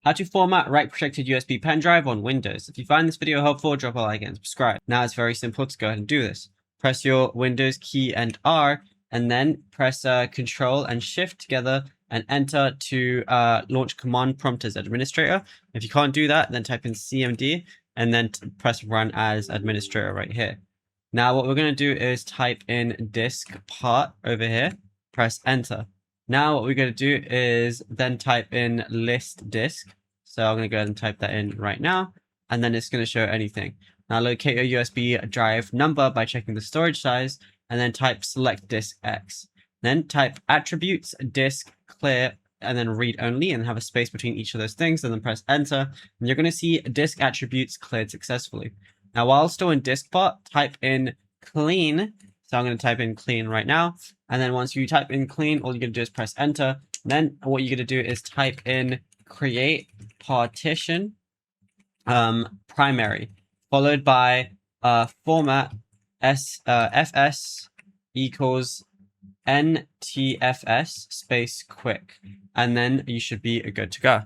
How to format write protected USB pen drive on Windows. If you find this video helpful, drop a like and subscribe. Now it's very simple to go ahead and do this. Press your Windows key and R, and then press Control and Shift together and enter to launch command prompt as administrator. If you can't do that, then type in CMD and then press run as administrator right here. Now what we're going to do is type in disk part over here, press enter. Now what we're going to do is then type in list disk. So I'm going to go ahead and type that in right now, and then it's going to show anything. Now locate your USB drive number by checking the storage size, and then type select disk X. Then type attributes disk clear and then read only, and have a space between each of those things, and then press enter, and you're going to see disk attributes cleared successfully. Now while still in disk part, type in clean. So I'm going to type in clean right now. And then once you type in clean, all you're going to do is press enter. Then what you're going to do is type in create partition primary, followed by format fs equals ntfs space quick. And then you should be good to go.